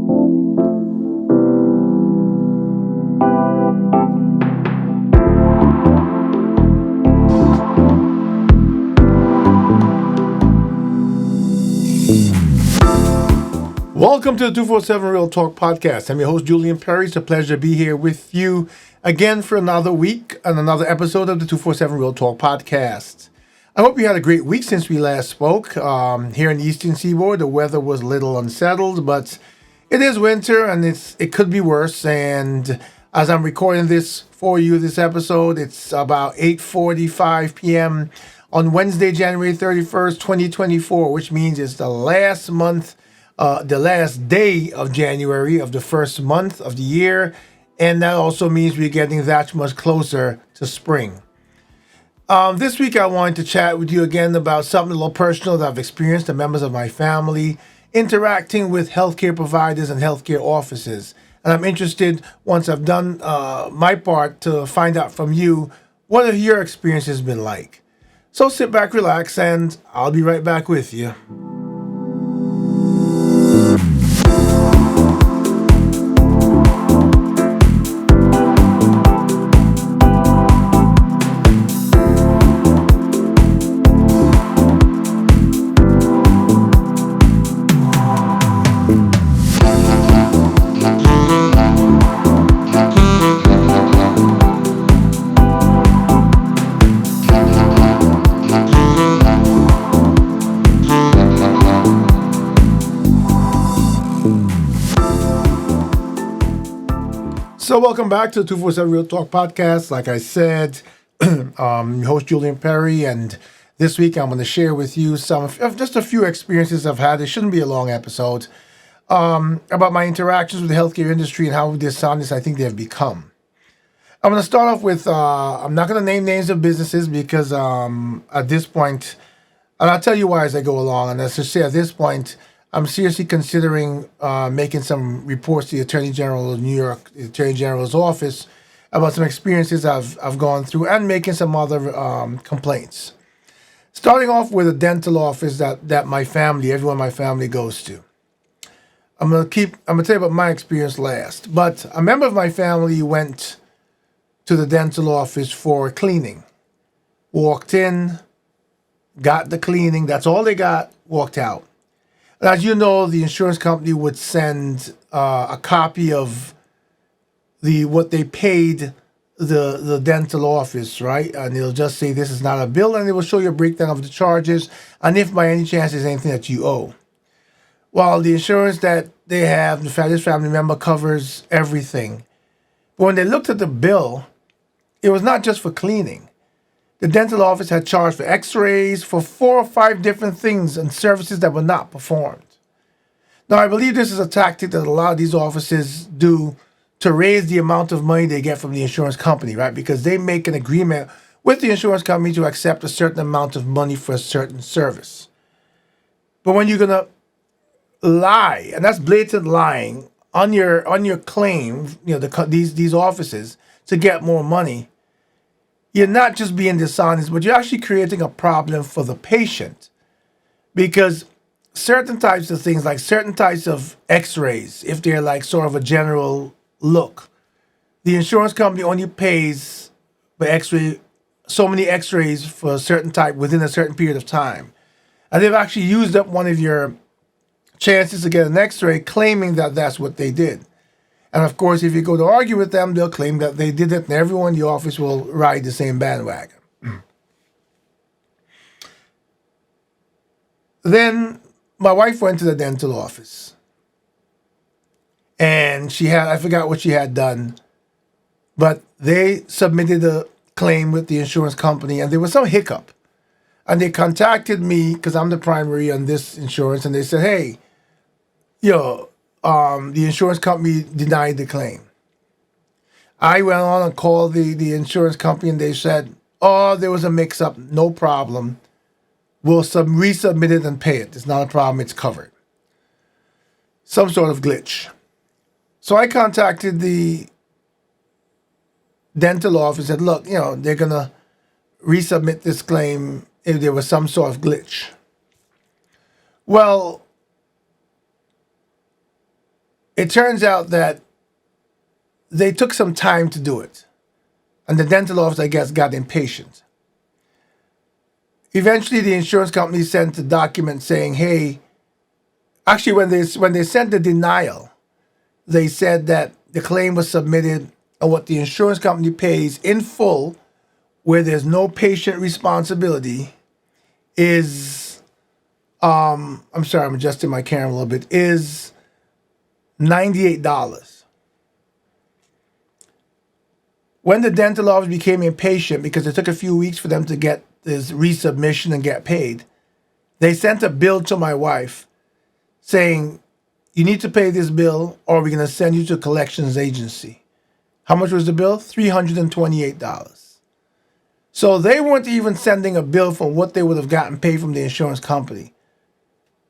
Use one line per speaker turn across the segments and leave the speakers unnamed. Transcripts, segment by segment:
Welcome to the 247 Real Talk Podcast. I'm your host, Julian Perry. It's a pleasure to be here with you again for another week and another episode of the 247 Real Talk Podcast. I hope you had a great week since we last spoke. Here in the Eastern Seaboard, the weather was a little unsettled, but it is winter and it could be worse. And as I'm recording this for you, this episode, it's about 8:45 p.m. on Wednesday, January 31st, 2024, which means it's the last day of January of the first month of the year, and that also means we're getting that much closer to spring. This week I wanted to chat with you again about something a little personal that I've experienced, the members of my family, interacting with healthcare providers and healthcare offices. And I'm interested, once I've done my part, to find out from you, what have your experiences been like? So sit back, relax, and I'll be right back with you. So welcome back to the 247 Real Talk Podcast. Like I said, your host Julian Perry, and this week I'm going to share with you some of just a few experiences I've had. It shouldn't be a long episode, about my interactions with the healthcare industry and how dishonest I think they've become. I'm going to start off with, I'm not going to name names of businesses because at this point, and I'll tell you why as I go along, and let's just say at this point, I'm seriously considering making some reports to the Attorney General of New York, the Attorney General's office, about some experiences I've gone through and making some other complaints. Starting off with a dental office that my family, everyone in my family goes to. I'm gonna tell you about my experience last. But a member of my family went to the dental office for cleaning. Walked in, got the cleaning, that's all they got, walked out. As you know, the insurance company would send a copy of what they paid the dental office, right? And they'll just say this is not a bill, and they will show you a breakdown of the charges, and if by any chance there's anything that you owe. Well, the insurance that they have, this family member covers everything. But when they looked at the bill, it was not just for cleaning. The dental office had charged for x-rays, for 4 or 5 different things and services that were not performed. Now, I believe this is a tactic that a lot of these offices do to raise the amount of money they get from the insurance company, right? Because they make an agreement with the insurance company to accept a certain amount of money for a certain service. But when you're going to lie, and that's blatant lying, on your claim, these offices, to get more money, you're not just being dishonest, but you're actually creating a problem for the patient. Because certain types of things, like certain types of x-rays, if they're like sort of a general look, the insurance company only pays for x-ray, so many x-rays for a certain type within a certain period of time. And they've actually used up one of your chances to get an x-ray, claiming that that's what they did. And of course, if you go to argue with them, they'll claim that they did it, and everyone in the office will ride the same bandwagon. Then my wife went to the dental office, and I forgot what she had done, but they submitted a claim with the insurance company, and there was some hiccup. And they contacted me, because I'm the primary on this insurance, and they said, hey, the insurance company denied the claim. I went on and called the insurance company, and they said, oh, there was a mix-up, no problem. We'll resubmit it and pay it. It's not a problem, it's covered. Some sort of glitch. So I contacted the dental office and said, look, they're going to resubmit this claim if there was some sort of glitch. Well, it turns out that they took some time to do it. And the dental office, I guess, got impatient. Eventually, the insurance company sent a document saying, hey, actually, when they sent the denial, they said that the claim was submitted and what the insurance company pays in full, where there's no patient responsibility, is, I'm sorry, I'm adjusting my camera a little bit, is $98. When the dental office became impatient because it took a few weeks for them to get this resubmission and get paid, they sent a bill to my wife saying, you need to pay this bill or we're going to send you to a collections agency. How much was the bill? $328. So they weren't even sending a bill for what they would have gotten paid from the insurance company.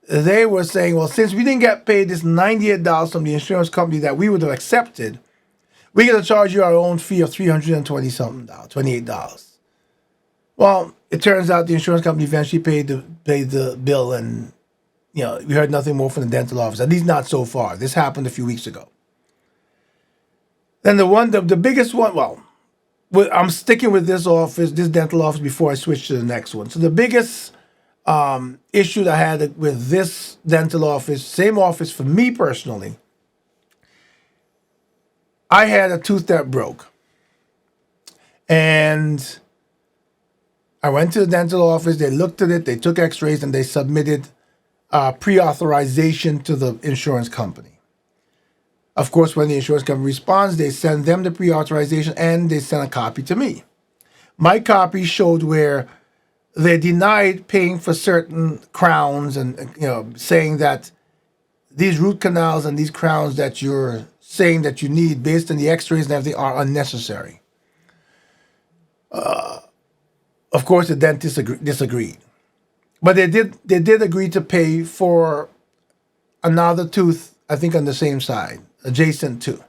They were saying, well, since we didn't get paid this $98 from the insurance company that we would have accepted, we're going to charge you our own fee of $328. Well, it turns out the insurance company eventually paid the bill, and we heard nothing more from the dental office. At least not so far. This happened a few weeks ago. Then the biggest one. Well, I'm sticking with this dental office, before I switch to the next one. So the biggest issue that I had with this dental office, same office for me personally, I had a tooth that broke. And I went to the dental office, they looked at it, they took x-rays, and they submitted pre-authorization to the insurance company. Of course, when the insurance company responds, they send them the pre-authorization and they send a copy to me. My copy showed where they denied paying for certain crowns and saying that these root canals and these crowns that you're saying that you need based on the x-rays and everything are unnecessary. Of course, the dentist disagreed. But they did agree to pay for another tooth, I think on the same side, adjacent to.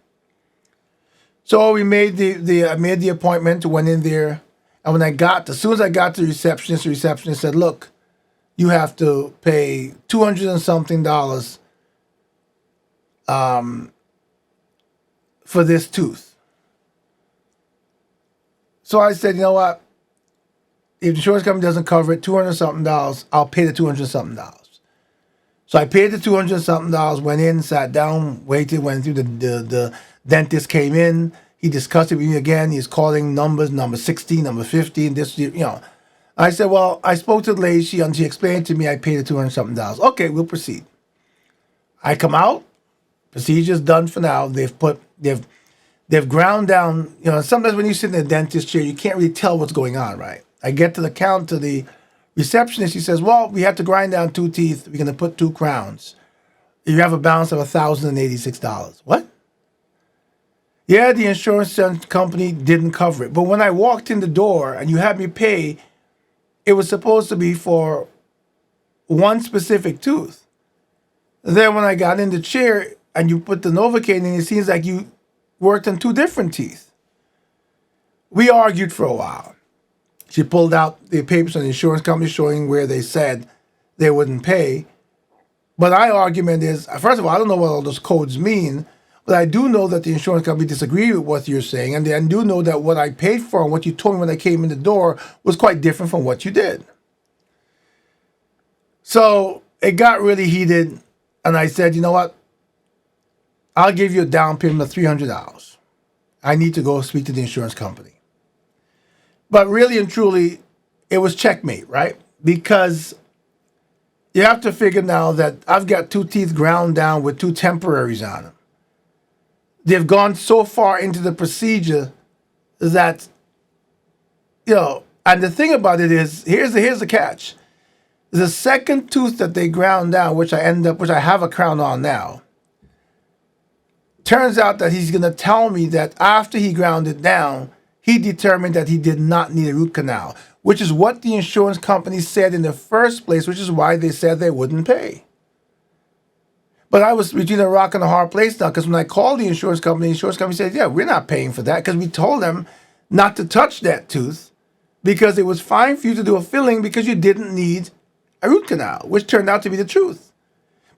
So we made I made the appointment, went in there, and as soon as I got to the receptionist said, look, you have to pay $200 and something for this tooth. So I said, you know what? If the insurance company doesn't cover it, $200 something, I'll pay the $200 something. So I paid the $200 something, went in, sat down, waited, went through the dentist came in. He discussed it with me again. He's calling numbers, number 16, number 15, I said, well, I spoke to the lady, she explained to me I paid the $200 something. Okay, we'll proceed. I come out, procedure's done for now. They've ground down, sometimes when you sit in a dentist chair, you can't really tell what's going on, right? I get to the receptionist, he says, well, we have to grind down 2 teeth. We're going to put 2 crowns. You have a balance of $1,086. What? Yeah, the insurance company didn't cover it. But when I walked in the door and you had me pay, it was supposed to be for one specific tooth. Then when I got in the chair and you put the Novocaine in, it seems like you worked on 2 different teeth. We argued for a while. She pulled out the papers on the insurance company showing where they said they wouldn't pay. But my argument is, first of all, I don't know what all those codes mean, but I do know that the insurance company disagreed with what you're saying, and I do know that what I paid for and what you told me when I came in the door was quite different from what you did. So it got really heated, and I said, you know what? I'll give you a down payment of $300. I need to go speak to the insurance company. But really and truly, it was checkmate, right? Because you have to figure now that I've got 2 teeth ground down with 2 temporaries on them. They've gone so far into the procedure that, and the thing about it is, here's the catch. The second tooth that they ground down, which I have a crown on now, turns out that he's going to tell me that after he ground it down, he determined that he did not need a root canal, which is what the insurance company said in the first place, which is why they said they wouldn't pay. But I was between a rock and a hard place now, because when I called the insurance company said, yeah, we're not paying for that, because we told them not to touch that tooth because it was fine for you to do a filling because you didn't need a root canal, which turned out to be the truth.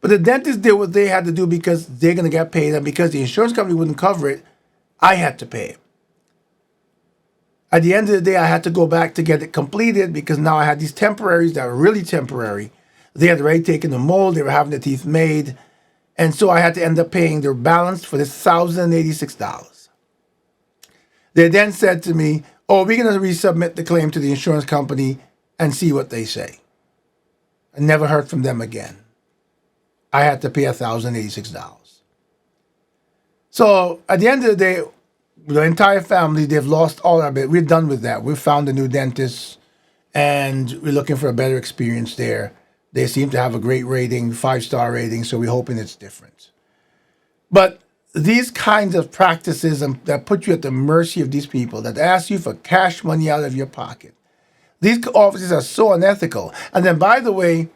But the dentist did what they had to do because they're going to get paid, and because the insurance company wouldn't cover it, I had to pay. At the end of the day, I had to go back to get it completed because now I had these temporaries that were really temporary. They had already taken the mold, they were having the teeth made, and so I had to end up paying their balance for this $1,086. They then said to me, oh, we're going to resubmit the claim to the insurance company and see what they say. I never heard from them again. I had to pay $1,086. So at the end of the day, the entire family, they've lost all our bit. We're done with that. We've found a new dentist, and we're looking for a better experience there. They seem to have a great rating, 5-star rating, so we're hoping it's different. But these kinds of practices that put you at the mercy of these people, that ask you for cash money out of your pocket, these offices are so unethical. And then, by the way,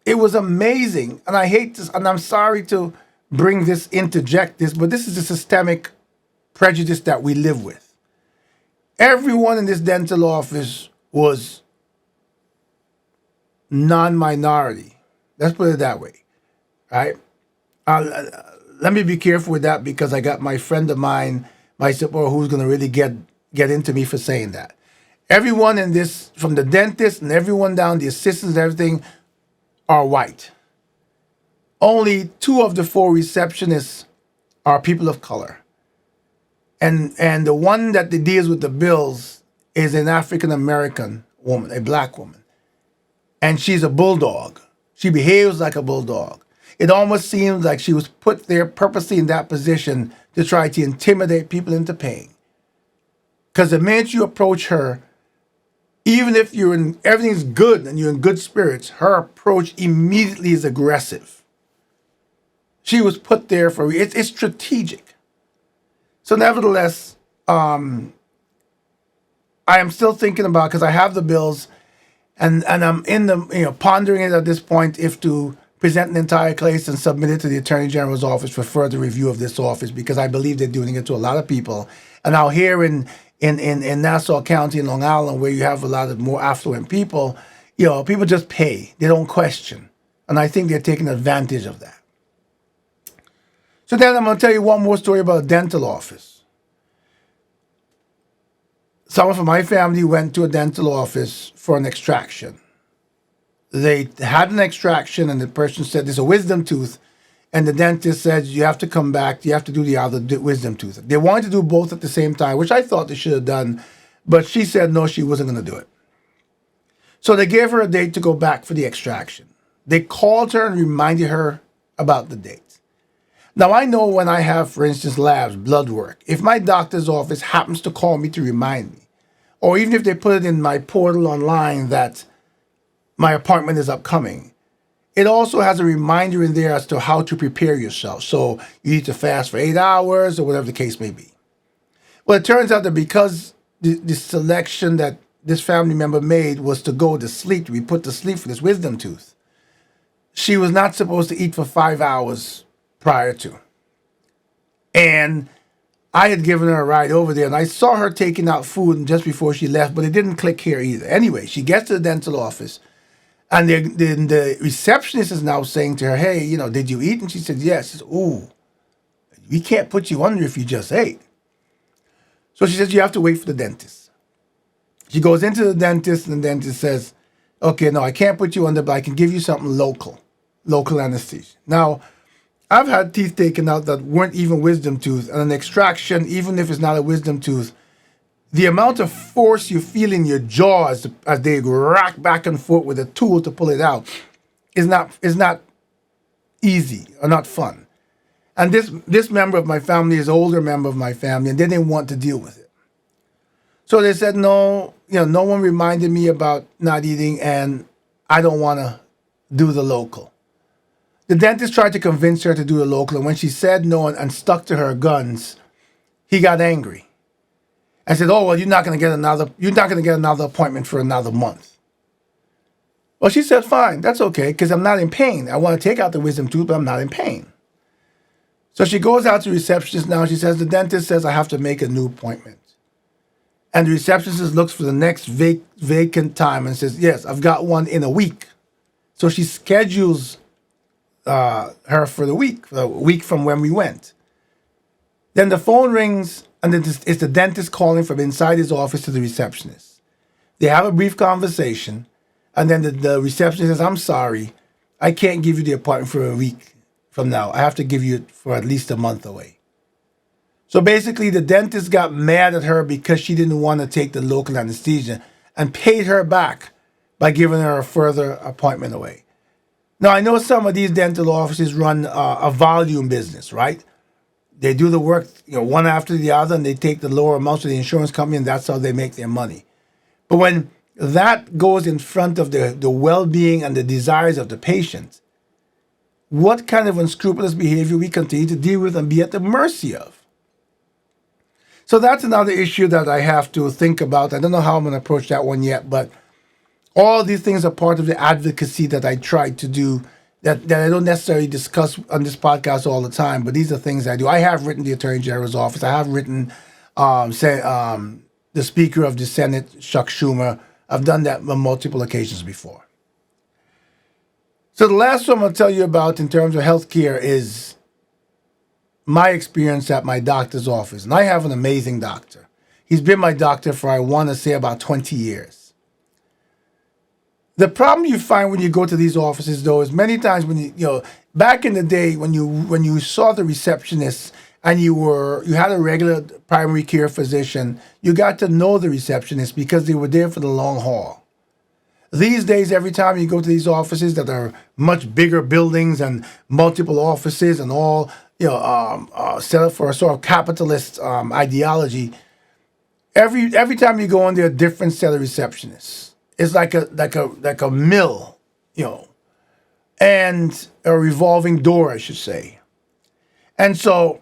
it was amazing, and I hate this, and I'm sorry to interject this, but this is a systemic prejudice that we live with. Everyone in this dental office was non-minority. Let's put it that way, right? Let me be careful with that because I got my friend of mine, my supporter, who's going to really get into me for saying that. Everyone in this, from the dentist and everyone down, the assistants and everything, are white. Only 2 of the 4 receptionists are people of color. And the one that deals with the bills is an African American woman, a black woman. And she's a bulldog. She behaves like a bulldog. It almost seems like she was put there purposely in that position to try to intimidate people into paying. Because the minute you approach her, even if everything's good and you're in good spirits, her approach immediately is aggressive. She was put there for it's strategic. So nevertheless, I am still thinking about, because I have the bills, and I'm pondering it at this point if to present an entire case and submit it to the Attorney General's office for further review of this office, because I believe they're doing it to a lot of people. And out here in Nassau County in Long Island, where you have a lot of more affluent people, people just pay. They don't question. And I think they're taking advantage of that. So then I'm going to tell you one more story about a dental office. Someone from my family went to a dental office for an extraction. They had an extraction, and the person said, there's a wisdom tooth. And the dentist said, you have to come back. You have to do the other wisdom tooth. They wanted to do both at the same time, which I thought they should have done. But she said, no, she wasn't going to do it. So they gave her a date to go back for the extraction. They called her and reminded her about the date. Now, I know when I have, for instance, labs, blood work, if my doctor's office happens to call me to remind me, or even if they put it in my portal online that my appointment is upcoming, it also has a reminder in there as to how to prepare yourself. So you need to fast for 8 hours or whatever the case may be. Well, it turns out that because the selection that this family member made was to go to sleep, to be put to sleep for this wisdom tooth, she was not supposed to eat for 5 hours prior to. And I had given her a ride over there, and I saw her taking out food just before she left, but it didn't click here either. Anyway, she gets to the dental office, and the receptionist is now saying to her, hey, did you eat? And she said, yes. She said, ooh, we can't put you under if you just ate. So she says, you have to wait for the dentist. She goes into the dentist, and the dentist says, okay, no, I can't put you under, but I can give you something local anesthesia. Now, I've had teeth taken out that weren't even wisdom tooth, and an extraction, even if it's not a wisdom tooth, the amount of force you feel in your jaw as they rack back and forth with a tool to pull it out is not easy or not fun. And this member of my family is an older member of my family, and they didn't want to deal with it. So they said, no, no one reminded me about not eating, and I don't want to do the local. The dentist tried to convince her to do the local, and when she said no and stuck to her guns, he got angry. I said, oh, well, you're not going to get another appointment for another month. Well, she said, fine, that's okay, because I'm not in pain. I want to take out the wisdom tooth, but I'm not in pain. So she goes out to the receptionist now. She says, the dentist says I have to make a new appointment. And the receptionist looks for the next vacant time and says, yes, I've got one in a week. So she schedules her for the week from when we went. Then the phone rings, and it's the dentist calling from inside his office to the receptionist. They have a brief conversation, and then the receptionist says, "I'm sorry, I can't give you the appointment for a week from now. I have to give you it for at least a month away." So basically, the dentist got mad at her because she didn't want to take the local anesthesia and paid her back by giving her a further appointment away. Now, I know some of these dental offices run a volume business, right? They do the work, one after the other, and they take the lower amounts to the insurance company, and that's how they make their money. But when that goes in front of the well-being and the desires of the patient, what kind of unscrupulous behavior we continue to deal with and be at the mercy of? So that's another issue that I have to think about. I don't know how I'm going to approach that one yet, but all these things are part of the advocacy that I try to do that I don't necessarily discuss on this podcast all the time, but these are things I do. I have written the Attorney General's office. I have written the Speaker of the Senate, Chuck Schumer. I've done that on multiple occasions before. So the last one I'm going to tell you about in terms of healthcare is my experience at my doctor's office. And I have an amazing doctor. He's been my doctor for, I want to say, about 20 years. The problem you find when you go to these offices, though, is many times when back in the day when you saw the receptionist and you had a regular primary care physician, you got to know the receptionist because they were there for the long haul. These days, every time you go to these offices that are much bigger buildings and multiple offices and all set up for a sort of capitalist ideology, every time you go in there, a different set of receptionists. It's like a mill, and a revolving door, I should say. And so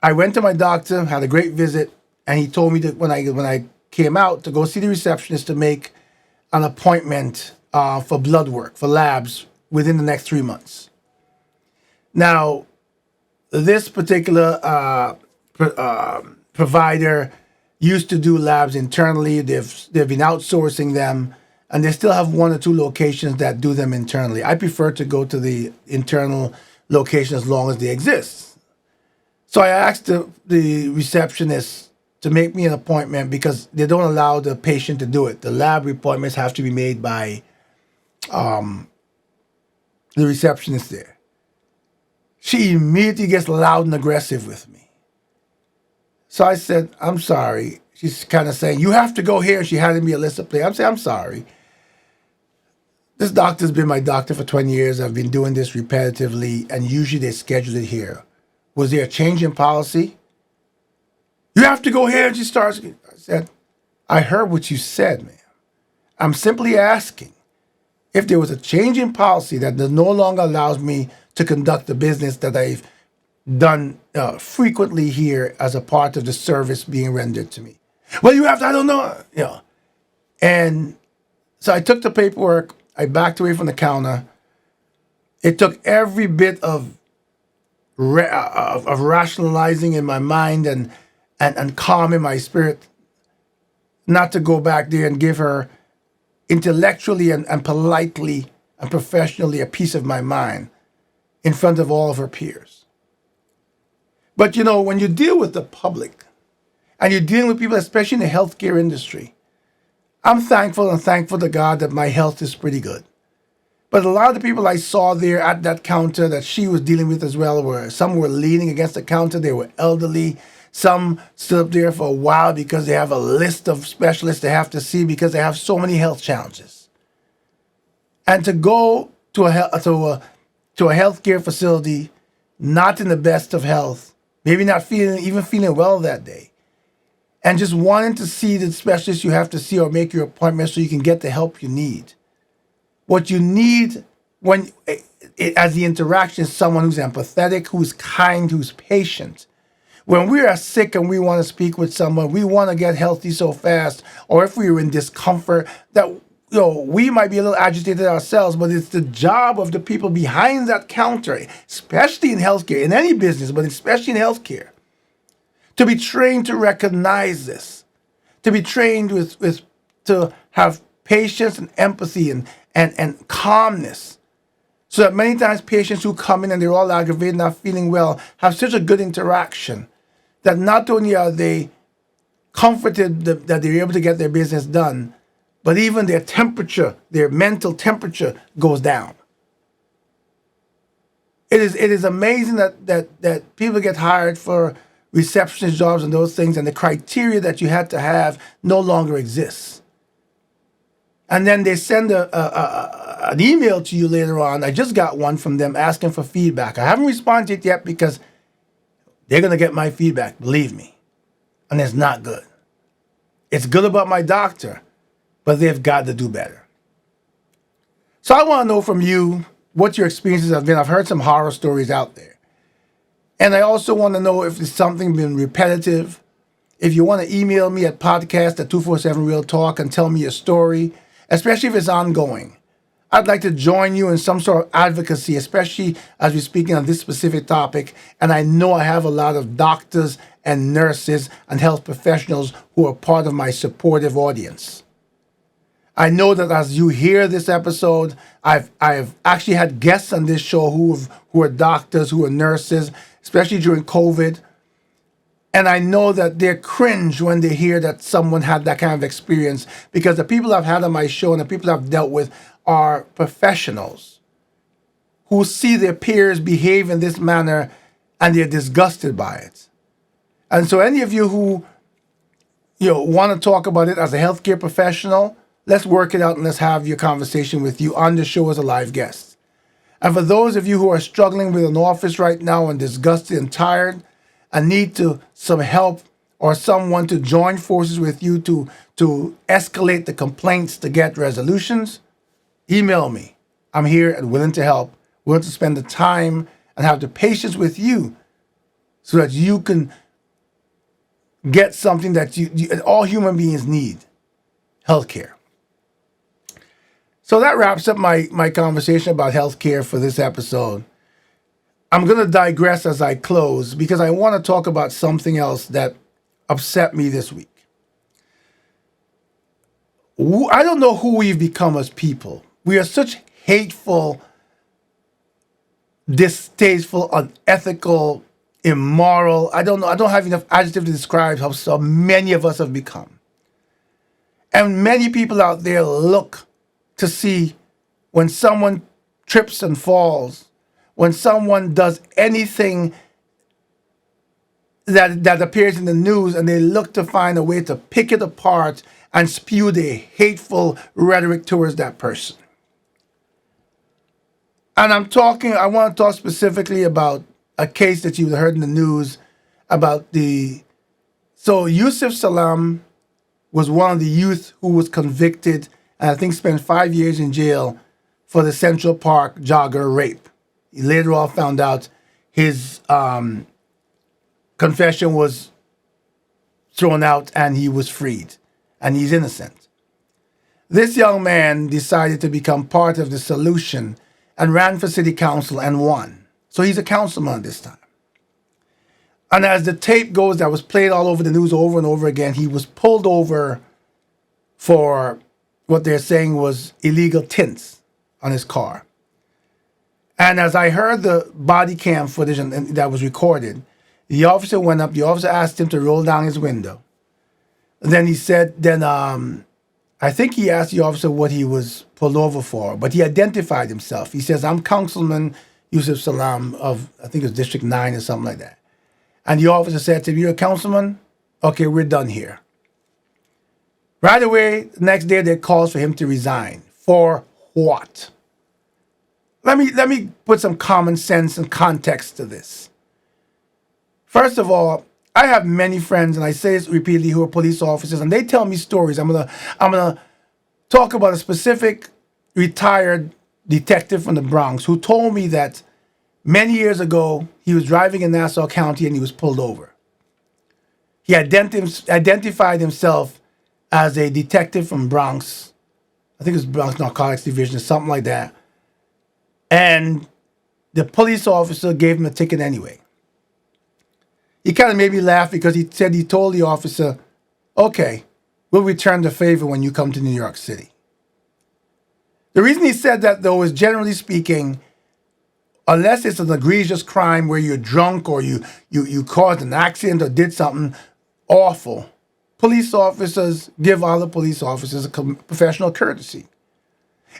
I went to my doctor, had a great visit, and he told me that when I came out to go see the receptionist to make an appointment for blood work, for labs within the next 3 months. Now, this particular provider used to do labs internally. They've been outsourcing them, and they still have 1 or 2 locations that do them internally. I prefer to go to the internal location as long as they exist. So I asked the receptionist to make me an appointment because they don't allow the patient to do it. The lab appointments have to be made by the receptionist there. She immediately gets loud and aggressive with me. So I said, "I'm sorry." She's kind of saying, "You have to go here." She handed me a list of places. I'm saying, "I'm sorry. This doctor's been my doctor for 20 years. I've been doing this repetitively, and usually they schedule it here. Was there a change in policy?" "You have to go here." And she starts. I said, "I heard what you said, ma'am. I'm simply asking if there was a change in policy that no longer allows me to conduct the business that I've done frequently here as a part of the service being rendered to me." "Well, you have to, I don't know." And so I took the paperwork, I backed away from the counter. It took every bit of rationalizing in my mind and calm in my spirit not to go back there and give her intellectually and politely and professionally a piece of my mind in front of all of her peers. But when you deal with the public and you're dealing with people, especially in the healthcare industry, I'm thankful to God that my health is pretty good. But a lot of the people I saw there at that counter that she was dealing with as well, some were leaning against the counter, they were elderly. Some stood up there for a while because they have a list of specialists they have to see because they have so many health challenges. And to go to a healthcare facility, not in the best of health, maybe not feeling well that day, and just wanting to see the specialist you have to see or make your appointment so you can get the help you need. What you need as the interaction is someone who's empathetic, who's kind, who's patient. When we are sick and we want to speak with someone, we want to get healthy so fast, or if we are in discomfort, that we might be a little agitated ourselves, but it's the job of the people behind that counter, especially in healthcare, in any business, but especially in healthcare, to be trained to recognize this, to be trained to have patience and empathy and calmness, So that many times patients who come in and they're all aggravated, not feeling well, have such a good interaction that not only are they comforted that they're able to get their business done, but even their temperature, their mental temperature goes down. It is amazing that people get hired for receptionist jobs and those things, and the criteria that you had to have no longer exists. And then they send an email to you later on. I just got one from them asking for feedback. I haven't responded yet because they're going to get my feedback, believe me. And it's not good. It's good about my doctor, but they've got to do better. So I want to know from you what your experiences have been. I've heard some horror stories out there. And I also want to know if it's something been repetitive. If you want to email me at podcast@247RealTalk and tell me your story, especially if it's ongoing. I'd like to join you in some sort of advocacy, especially as we're speaking on this specific topic. And I know I have a lot of doctors and nurses and health professionals who are part of my supportive audience. I know that as you hear this episode, I've actually had guests on this show who are doctors, who are nurses, especially during COVID. And I know that they're cringe when they hear that someone had that kind of experience, because the people I've had on my show and the people I've dealt with are professionals who see their peers behave in this manner and they're disgusted by it. And so any of you who want to talk about it as a healthcare professional, let's work it out and let's have your conversation with you on the show as a live guest. And for those of you who are struggling with an office right now and disgusted and tired and need some help or someone to join forces with you to escalate the complaints to get resolutions, email me. I'm here and willing to help, willing to spend the time and have the patience with you so that you can get something that all human beings need, healthcare. So that wraps up my conversation about healthcare for this episode. I'm going to digress as I close because I want to talk about something else that upset me this week. I don't know who we've become as people. We are such hateful, distasteful, unethical, immoral. I don't know. I don't have enough adjective to describe how so many of us have become. And many people out there look to see when someone trips and falls, when someone does anything that appears in the news, and they look to find a way to pick it apart and spew their hateful rhetoric towards that person. And I want to talk specifically about a case that you've heard in the news about so Yusuf Salam was one of the youth who was convicted and I think spent 5 years in jail for the Central Park jogger rape. He later on found out his confession was thrown out and he was freed and he's innocent. This young man decided to become part of the solution and ran for city council and won. So he's a councilman this time. And as the tape goes that was played all over the news over and over again, he was pulled over for what they're saying was illegal tints on his car. And as I heard the body cam footage and that was recorded, the officer went up, the officer asked him to roll down his window. And then he said, I think he asked the officer what he was pulled over for, but he identified himself. He says, I'm Councilman Yusuf Salam of, I think it was District 9 or something like that. And the officer said to him, you're a councilman? Okay, we're done here. Right away, the next day, they called for him to resign. For what? Let me put some common sense and context to this. First of all, I have many friends, and I say this repeatedly, who are police officers, and they tell me stories. I'm gonna talk about a specific retired detective from the Bronx who told me that many years ago he was driving in Nassau County and he was pulled over. He identified himself as a detective from Bronx. I think it was Bronx Narcotics Division or something like that. And the police officer gave him a ticket anyway. He kind of made me laugh because he said he told the officer, okay, we'll return the favor when you come to New York City. The reason he said that, though, is generally speaking, unless it's an egregious crime where you're drunk or you caused an accident or did something awful, police officers give other police officers a professional courtesy.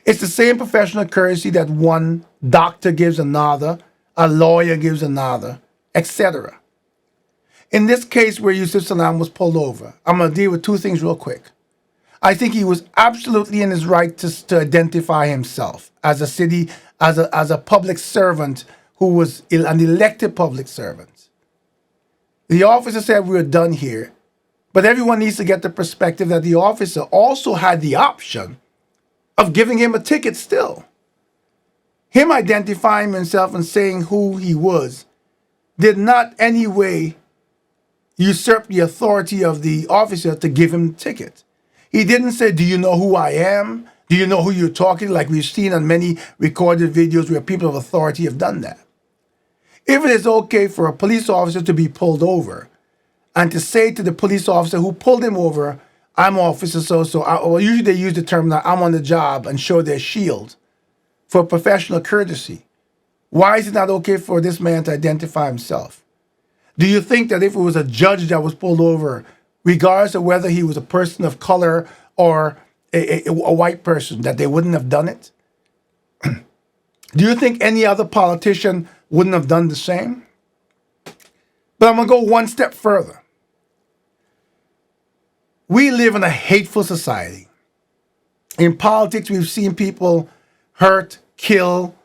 It's the same professional courtesy that one doctor gives another, a lawyer gives another, etc. In this case where Yusuf Salam was pulled over, I'm going to deal with two things real quick. I think he was absolutely in his right to identify himself as a public servant who was an elected public servant. The officer said we were done here, but everyone needs to get the perspective that the officer also had the option of giving him a ticket still. Him identifying himself and saying who he was did not any way usurp the authority of the officer to give him the ticket. He didn't say, do you know who I am? Do you know who you're talking to? Like we've seen on many recorded videos where people of authority have done that. If it is okay for a police officer to be pulled over and to say to the police officer who pulled him over, I'm officer so-so, well, usually they use the term that I'm on the job and show their shield for professional courtesy. Why is it not okay for this man to identify himself? Do you think that if it was a judge that was pulled over, regardless of whether he was a person of color or a white person, that they wouldn't have done it? Do you think any other politician wouldn't have done the same? But I'm going to go one step further. We live in a hateful society. In politics, we've seen people hurt, kill,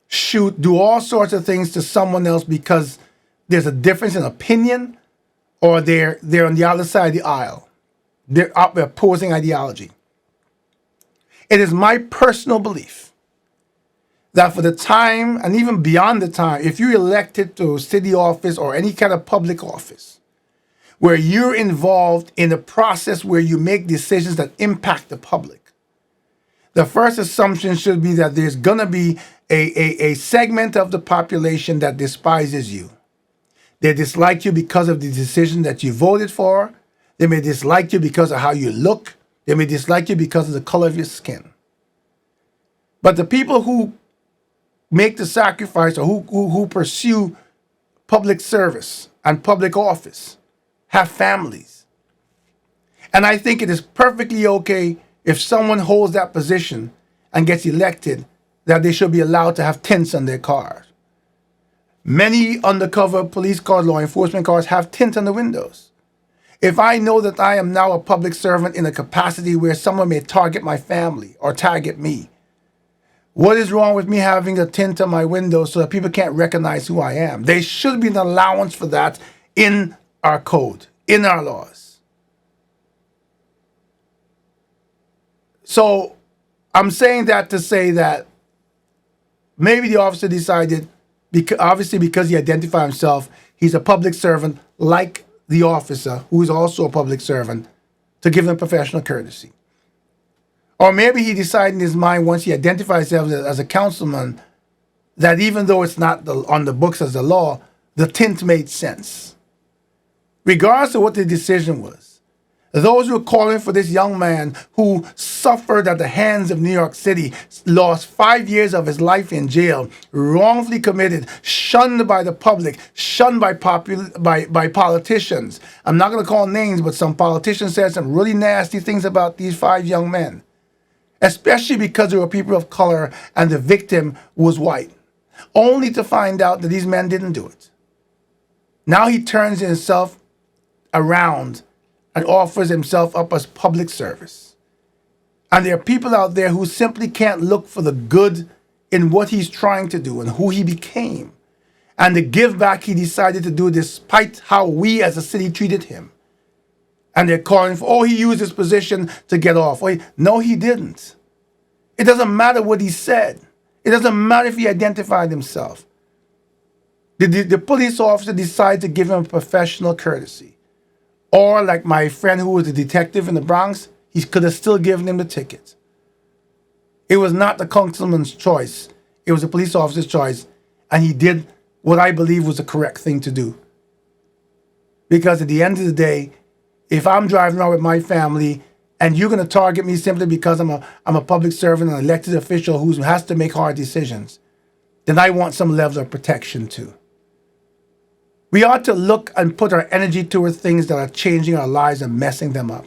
shoot, do all sorts of things to someone else because there's a difference in opinion or they're on the other side of the aisle. They're opposing ideology. It is my personal belief that for the time and even beyond the time, if you're elected to city office or any kind of public office, where you're involved in a process where you make decisions that impact the public, the first assumption should be that there's going to be a segment of the population that despises you. They dislike you because of the decision that you voted for. They may dislike you because of how you look. They may dislike you because of the color of your skin. But the people who make the sacrifice or who pursue public service and public office have families. And I think it is perfectly okay if someone holds that position and gets elected that they should be allowed to have tints on their cars. Many undercover police cars, law enforcement cars have tint on the windows. If I know that I am now a public servant in a capacity where someone may target my family or target me, what is wrong with me having a tint on my window so that people can't recognize who I am? There should be an allowance for that in our code, in our laws. So I'm saying that to say that maybe the officer decided, obviously because he identified himself, he's a public servant like the officer who is also a public servant, to give him professional courtesy. Or maybe he decided in his mind once he identified himself as a councilman that even though it's not on the books as a law, the tint made sense. Regardless of what the decision was, those who are calling for this young man who suffered at the hands of New York City, lost 5 years of his life in jail, wrongfully committed, shunned by the public, shunned by politicians. I'm not going to call names, but some politicians said some really nasty things about these 5 young men, especially because they were people of color and the victim was white, only to find out that these men didn't do it. Now he turns himself around and offers himself up as public service. And there are people out there who simply can't look for the good in what he's trying to do and who he became, and the give back he decided to do despite how we as a city treated him. And they're calling for, oh, he used his position to get off. No, he didn't. It doesn't matter what he said. It doesn't matter if he identified himself. The police officer decided to give him a professional courtesy. Or like my friend who was a detective in the Bronx, he could have still given him the ticket. It was not the councilman's choice. It was the police officer's choice. And he did what I believe was the correct thing to do. Because at the end of the day, if I'm driving around with my family and you're going to target me simply because I'm a public servant, an elected official who has to make hard decisions, then I want some level of protection too. We ought to look and put our energy toward things that are changing our lives and messing them up.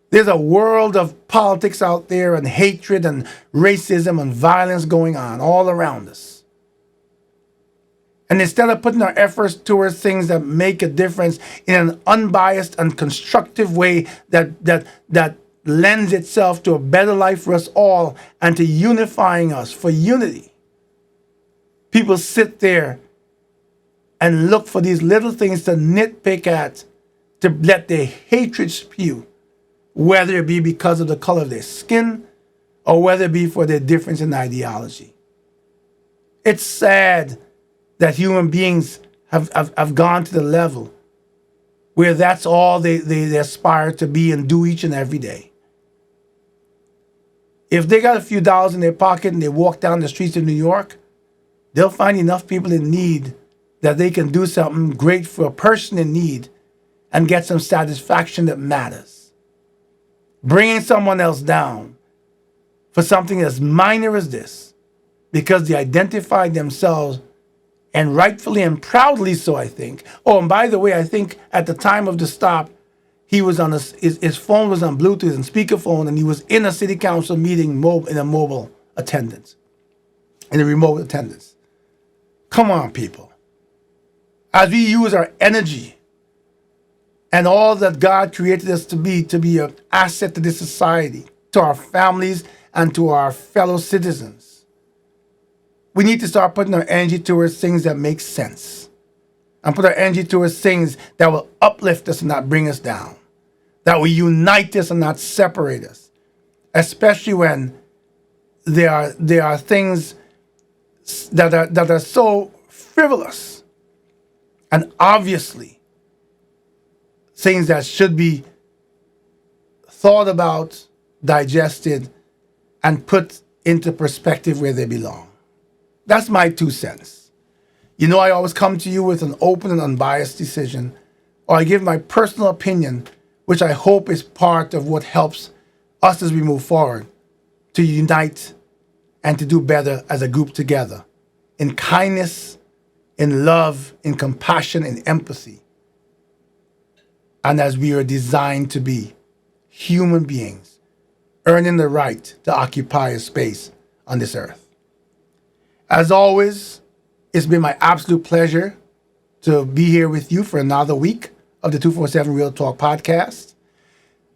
There's a world of politics out there and hatred and racism and violence going on all around us. And instead of putting our efforts towards things that make a difference in an unbiased and constructive way that lends itself to a better life for us all and to unifying us for unity, people sit there and look for these little things to nitpick at, to let their hatred spew, whether it be because of the color of their skin or whether it be for their difference in ideology. It's sad that human beings have gone to the level where that's all they aspire to be and do each and every day. If they got a few dollars in their pocket and they walk down the streets of New York, they'll find enough people in need that they can do something great for a person in need and get some satisfaction that matters. Bringing someone else down for something as minor as this, because they identified themselves, and rightfully and proudly so, I think. Oh, and by the way, I think at the time of the stop, he was on his phone was on Bluetooth and speakerphone, and he was in a city council meeting in a mobile attendance, in a remote attendance. Come on, people. As we use our energy and all that God created us to be an asset to this society, to our families, and to our fellow citizens, we need to start putting our energy towards things that make sense and put our energy towards things that will uplift us and not bring us down, that will unite us and not separate us, especially when there are things that are so frivolous and obviously things that should be thought about, digested, and put into perspective where they belong. That's my 2 cents. You know, I always come to you with an open and unbiased decision, or I give my personal opinion, which I hope is part of what helps us as we move forward to unite and to do better as a group together in kindness, in love, in compassion, in empathy. And as we are designed to be human beings, earning the right to occupy a space on this earth. As always, it's been my absolute pleasure to be here with you for another week of the 247 Real Talk podcast.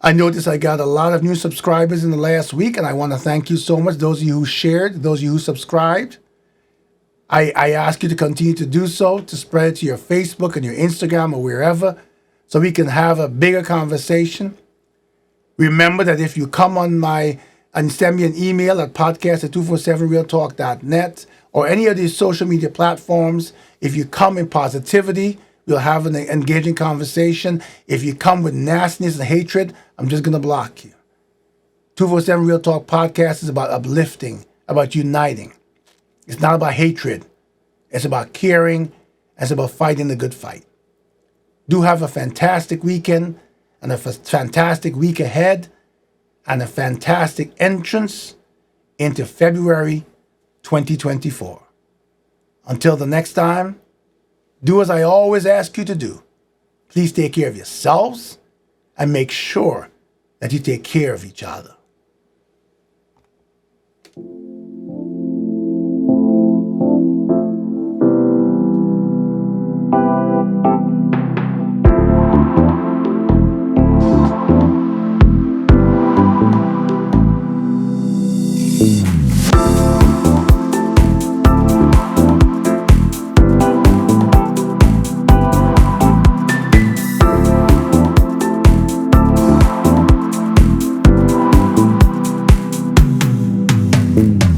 I noticed I got a lot of new subscribers in the last week, and I want to thank you so much, those of you who shared, those of you who subscribed. I ask you to continue to do so, to spread it to your Facebook and your Instagram or wherever, so we can have a bigger conversation. Remember that if you come on and send me an email at podcast@247realtalk.net or any of these social media platforms, if you come in positivity, we'll have an engaging conversation. If you come with nastiness and hatred, I'm just going to block you. 247 Real Talk podcast is about uplifting, about uniting. It's not about hatred. It's about caring. It's about fighting the good fight. Do have a fantastic weekend and a fantastic week ahead and a fantastic entrance into February 2024. Until the next time, do as I always ask you to do. Please take care of yourselves and make sure that you take care of each other.
Thank you.